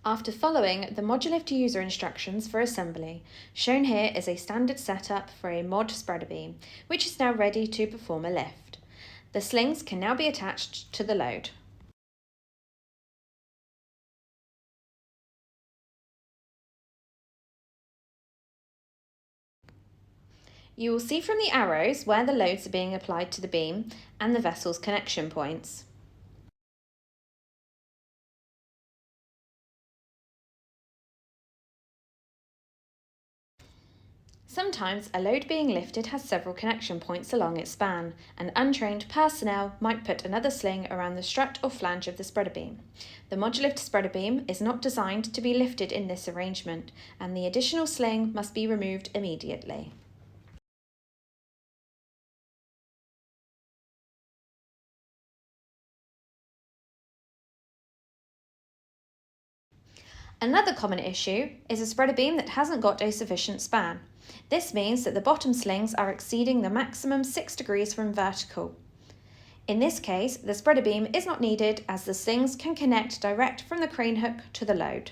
After following the Modulift user instructions for assembly, shown here is a standard setup for a mod spreader beam, which is now ready to perform a lift. The slings can now be attached to the load. You will see from the arrows where the loads are being applied to the beam and the vessel's connection points. Sometimes a load being lifted has several connection points along its span, and untrained personnel might put another sling around the strut or flange of the spreader beam. The Modulift spreader beam is not designed to be lifted in this arrangement, and the additional sling must be removed immediately. Another common issue is a spreader beam that hasn't got a sufficient span. This means that the bottom slings are exceeding the maximum 6 degrees from vertical. In this case, the spreader beam is not needed as the slings can connect direct from the crane hook to the load.